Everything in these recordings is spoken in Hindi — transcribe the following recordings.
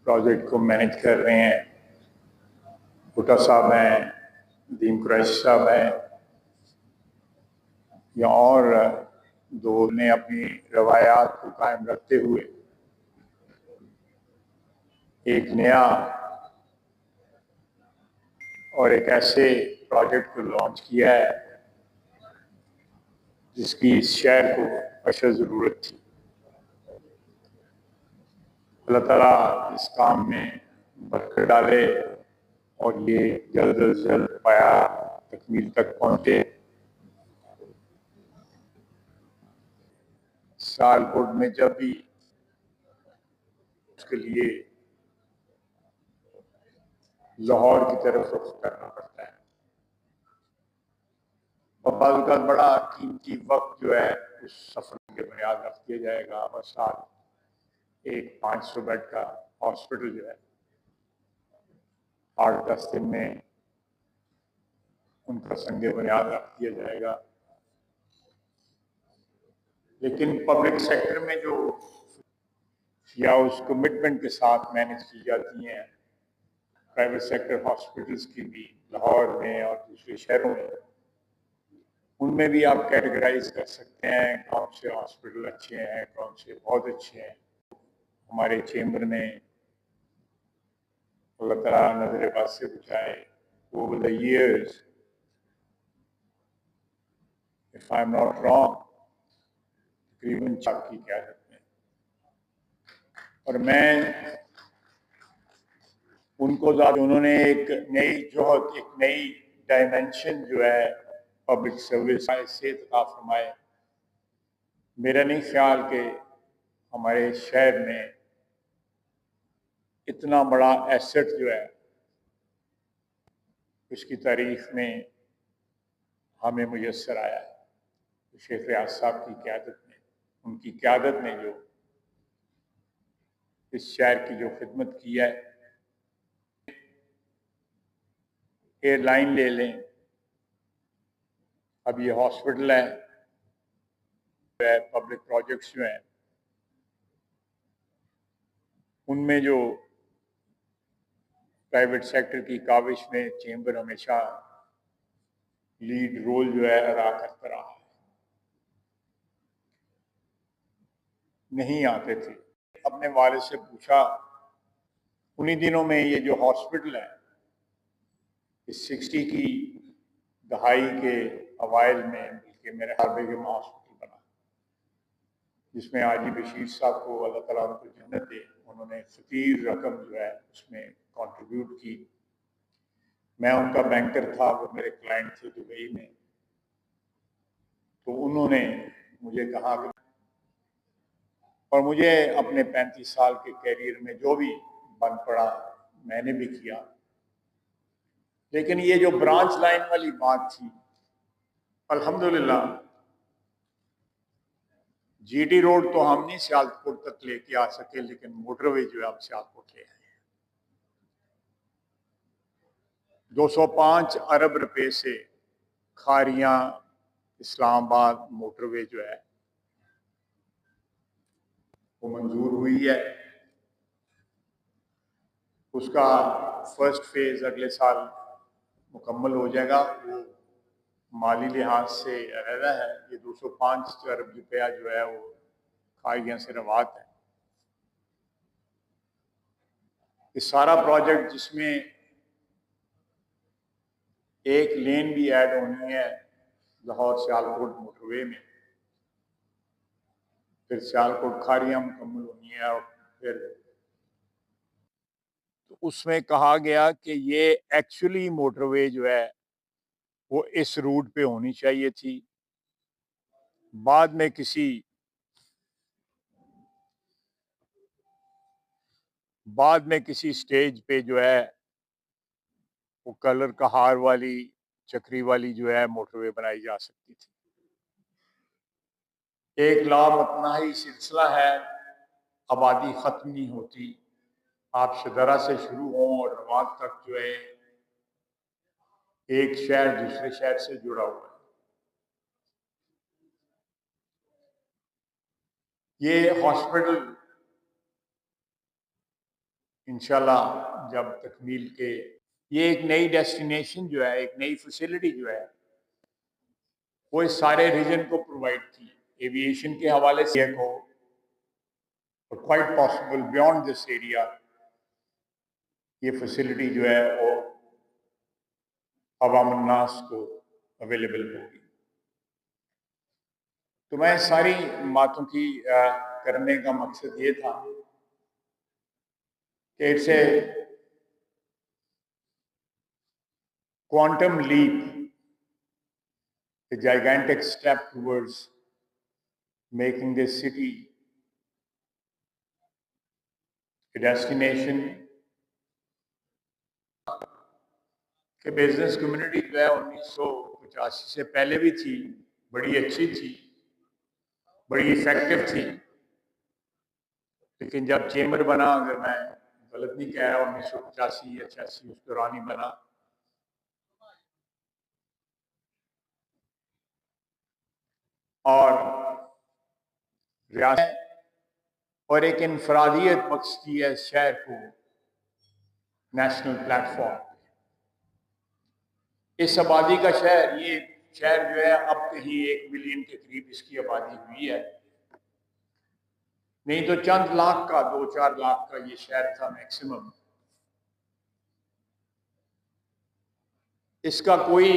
प्रोजेक्ट को मैनेज कर रहे हैं। भुट्टा साहब हैं, नदीम कुरैशी साहब हैं, या और दो ने अपनी रवायात को कायम रखते हुए एक नया और एक ऐसे प्रोजेक्ट को लॉन्च किया है जिसकी इस शहर को अशद ज़रूरत थी। अल्लाह ताला इस काम में बरकत डाले और ये जल्द से जल्द पाया तकमील तक पहुंचे। सियालकोट में जब भी उसके लिए लाहौर की तरफ रुख करना पड़ता है और बाज़ बड़ा कीमती वक्त जो है उस सफर के बुनियाद रख दिया जाएगा। और साथ एक 500 बेड का हॉस्पिटल जो है 8-10 दिन में उनका संगे बुनियाद रख दिया जाएगा। लेकिन पब्लिक सेक्टर में जो या उस कमिटमेंट के साथ मैनेज की जाती हैं प्राइवेट सेक्टर हॉस्पिटल्स की भी लाहौर में और दूसरे शहरों में, उनमें भी आप कैटेगराइज कर सकते हैं कौन से हॉस्पिटल अच्छे हैं, कौन से बहुत अच्छे हैं। हमारे चेंबर ने अल्लाह ताला नजर बद से बचाए over the years, if I am not wrong, तकरीबन 4 की क़यादत में, और मैं उनको उन्होंने एक नई जोहद, एक नई डायमेंशन जो है पब्लिक सर्विस से फरमाए। मेरा नहीं ख्याल कि हमारे शहर में इतना बड़ा एसेट जो है उसकी तारीख में हमें मुयस्सर आया है। तो शेख रियाज साहब की क़यादत में, उनकी क़यादत में जो इस शहर की जो खिदमत की है, एयरलाइन ले लें, अब ये हॉस्पिटल है, पब्लिक प्रोजेक्ट्स जो हैं उनमें जो प्राइवेट सेक्टर की काविश में चेंबर हमेशा लीड रोल जो है अदा करता रहा है। नहीं आते थे। अपने वालिद से पूछा, उन्हीं दिनों में ये जो हॉस्पिटल है इस 60 की दहाई के अवाइल में बल्कि मेरे हारबे के हॉस्पिटल बना, जिसमें आजी बशीर साहब को अल्लाह ताला उनको जन्नत दे, उन्होंने फ़कीर रकम जो है उसमें कंट्रीब्यूट की। मैं उनका बैंकर था, वो मेरे क्लाइंट थे दुबई में। तो उन्होंने मुझे कहा कि, और मुझे अपने 35 साल के कैरियर में जो भी बन पड़ा मैंने भी किया। लेकिन ये जो ब्रांच लाइन वाली बात थी, अल्हम्दुलिल्लाह जीटी रोड तो हम नहीं सियालकोट तक लेके आ सके, लेकिन मोटरवे जो है हम सियालकोट ले आए। 205 अरब रुपए से खारियां इस्लामाबाद मोटरवे जो है वो मंजूर हुई है। उसका फर्स्ट फेज अगले साल मुकम्मल हो जाएगा। वो माली लिहाज से अलहदा है। ये 205 अरब रुपया जो है वो खारियां से रवात है। ये सारा प्रोजेक्ट जिसमें एक लेन भी ऐड होनी है लाहौर सियालकोट मोटरवे में, फिर सियालकोट खारियां मुकम्मल होनी है, और फिर तो उसमें कहा गया कि ये एक्चुअली मोटरवे जो है वो इस रूट पे होनी चाहिए थी। बाद में किसी स्टेज पे जो है वो कलर कहार वाली चक्री वाली जो है मोटरवे बनाई जा सकती थी। एक लामतनाही सिलसिला है, आबादी खत्म नहीं होती। आप शदरा से शुरू हों और रवात तक जो है एक शहर दूसरे शहर से जुड़ा हुआ है। ये हॉस्पिटल इंशाल्लाह जब तकमील के ये एक नई डेस्टिनेशन जो है, एक नई फैसिलिटी जो है, वो इस सारे रीजन को प्रोवाइड की एविएशन के हवाले से को quite possible beyond this area ये फैसिलिटी जो है वो अवामन्नास को अवेलेबल होगी। तो मैं सारी बातों की करने का मकसद ये था कि it's a quantum leap, a gigantic step towards making this city a destination कि बिजनेस कम्युनिटी जो है 1985 से पहले भी थी, बड़ी अच्छी थी, बड़ी इफेक्टिव थी। लेकिन जब चेंबर बना, अगर मैं गलत नहीं कह रहा, 1985 या 86 उस दौरान ही बना, और रियासत और एक इनफरादियत बख्श की है शहर को नेशनल प्लेटफॉर्म। इस आबादी का शहर, ये शहर जो है अब कहीं 1 मिलियन के करीब इसकी आबादी हुई है, नहीं तो चंद लाख का, 2-4 लाख का ये शहर था मैक्सिमम। इसका कोई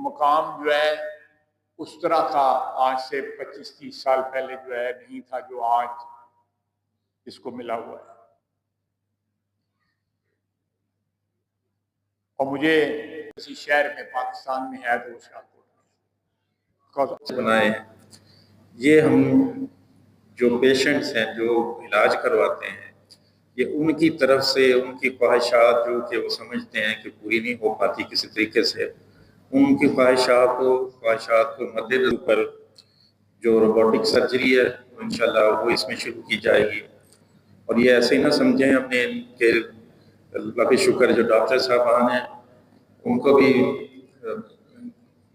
मकाम जो है उस तरह का आज से 25-30 साल पहले जो है नहीं था जो आज इसको मिला हुआ है। और मुझे किसी शहर में पाकिस्तान में है तो शाहकोट बनाए हैं। ये हम जो पेशेंट्स हैं जो इलाज करवाते हैं, ये उनकी तरफ से उनकी ख्वाहिशात जो कि वो समझते हैं कि पूरी नहीं हो पाती किसी तरीके से, उनकी ख्वाहिशात को मद्देनजर पर जो रोबोटिक सर्जरी है इंशाल्लाह वो इसमें शुरू की जाएगी। और ये ऐसे ही ना समझें अपने के अल्लाह के शुक्र जो डॉक्टर साहबान हैं उनको भी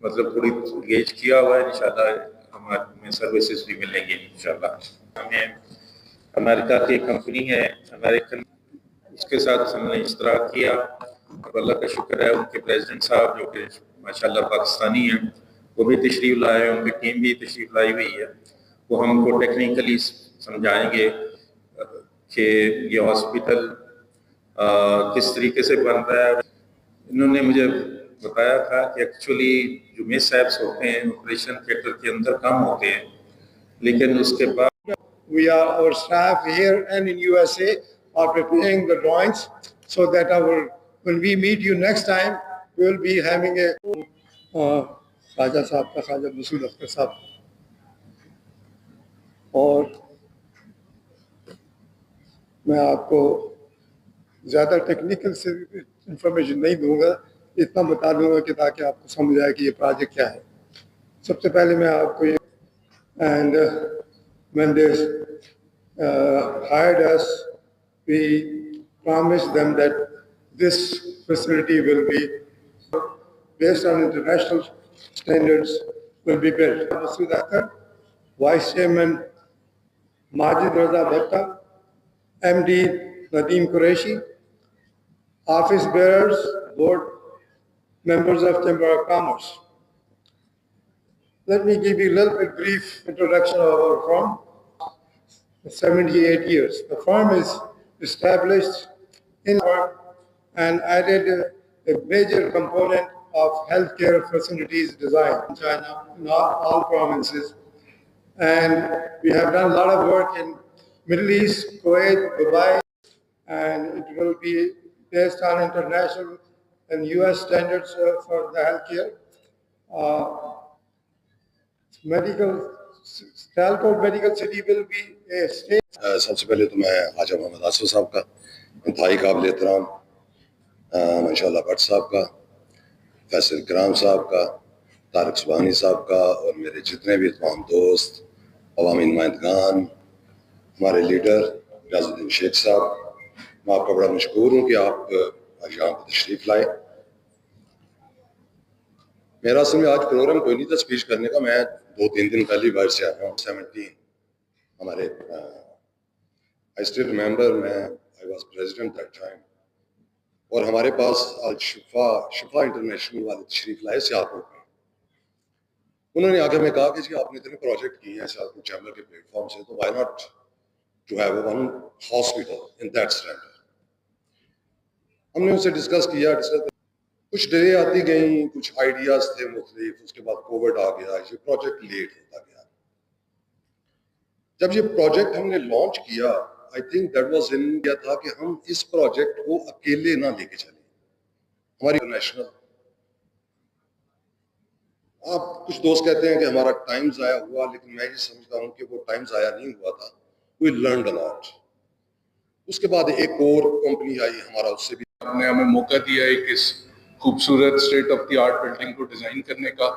मतलब थोड़ी गेज किया हुआ है। इंशाल्लाह हमारे सर्विसेज भी मिलेंगी इंशाल्लाह। हमें अमेरिका की कंपनी है अमेरिकन, उसके साथ हमने इश्तराक किया और अल्लाह का शुक्र है उनके प्रेसिडेंट साहब जो कि माशाल्लाह पाकिस्तानी हैं वो भी तशरीफ़ लाए, उनकी टीम भी तशरीफ़ लाई हुई है। वो हमको टेक्निकली समझाएंगे कि ये हॉस्पिटल किस तरीके से बन रहा है। इन्होंने मुझे बताया था कि एक्चुअली जो मिसहैप्स होते हैं ऑपरेशन थिएटर के अंदर कम होते हैं, लेकिन उसके बाद our staff here and in USA are preparing the drawings so that when we meet you next time, we will be having a Raja साहब का ख्वाजा मसूद अख्तर साहब, और मैं आपको ज़्यादा टेक्निकल से इंफॉर्मेशन नहीं दूंगा, इतना बता दूंगा कि ताकि आपको समझ आए कि ये प्रोजेक्ट क्या है। सबसे पहले मैं आपको ये when they hired us, we promised them that this facility will be based on international standards, will be built. Masood Akhtar, Vice Chairman Majid Raza Bhatta, MD Nadeem Qureshi, office bearers, board members of Chamber of Commerce. Let me give you a little bit brief introduction of our firm. 78 years. The firm is established in work and added a major component of healthcare facilities design in China, in all provinces. And we have done a lot of work in Middle East, Kuwait, Dubai, and it will be based on international and US standards for the healthcare. Sialkot Medical City will be a state. सबसे पहले तो मैं ख्वाजा मोहम्मद आसिफ साहब का इंतहाई काबिल एहतराम, माशाल्लाह भट्ट साहब का, फैसल कराम साहब का, तारक सुबहानी साहब का और मेरे जितने भी तमाम दोस्त, अवामी नुमाइंदगान, हमारे लीडर रियाजुद्दीन शेख साहब, मैं आपका बड़ा मशकूर हूँ कि आप आज यहाँ पर तशरीफ़ लाए। मेरा असल में आज प्रोग्राम कोई नहीं था स्पीच करने का, मैं 2-3 दिन पहले बाहर से आया हूँ। 17 हमारे आई स्टिल रिमेंबर, मैं I was president that time, और हमारे पास आज शिफा इंटरनेशनल वाले तशरीफ लाए सियालकोट में। उन्होंने आगे हमें कहा कि जी आपने इतने प्रोजेक्ट किए हैं सियालकोट चैम्बर के प्लेटफॉर्म से, तो why not to have one hospital in that standard. हमने उनसे डिस्कस किया, कुछ डिले आती गई, कुछ आइडियाज थे मुख्तलिफ, उसके बाद कोविड आ गया, ये प्रोजेक्ट लेट होता गया। जब ये प्रोजेक्ट हमने लॉन्च किया, I think that was in गया था कि हम इस प्रोजेक्ट को अकेले ना लेके चले, हमारी इंटरनेशनल। आप कुछ दोस्त कहते हैं कि हमारा टाइम जाया हुआ, लेकिन मैं ये समझता हूँ कि वो टाइम जाया नहीं हुआ था, वी लर्नड अ लॉट। उसके बाद एक और कंपनी आई हमारा, उससे भी हमने हमें मौका दिया है कि इस खूबसूरत state of the art building को डिजाइन करने का।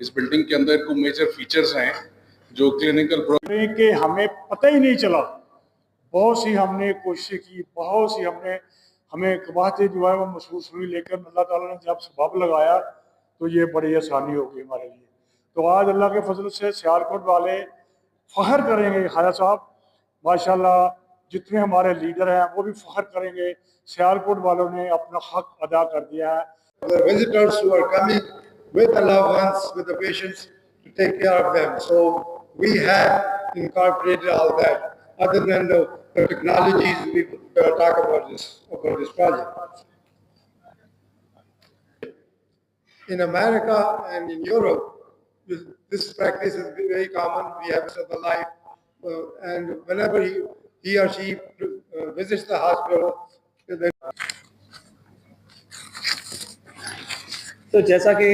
इस बिल्डिंग के अंदर कुछ मेजर फीचर्स हैं जो क्लिनिकल के हमें पता ही नहीं चला। बहुत सी हमने कोशिश की, बहुत सी हमें बातें जो है वो महसूस हुई, लेकिन अल्लाह ताला ने जब सबब लगाया तो ये बड़ी आसानी हो गई हमारे लिए। तो आज अल्लाह के फजल से सियालकोट वाले फ़ख्र करेंगे, ख्वाजा साहब माशाल्लाह, जितने हमारे लीडर हैं वो भी फ़ख्र करेंगे, सियालकोट वालों ने अपना हक अदा कर दिया है। The visitors who are coming with the loved ones, with the patients, to take care of them. So we have incorporated all that. Other than the technologies, we talk about this project. In America and in Europe, this practice is very common. We have the life, and whenever he or she visits the hospital, तो जैसा कि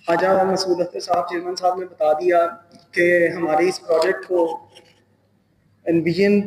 ख्वाजा मसूद अख्तर साहब चेयरमैन साहब ने बता दिया कि हमारे इस प्रोजेक्ट को एनविजन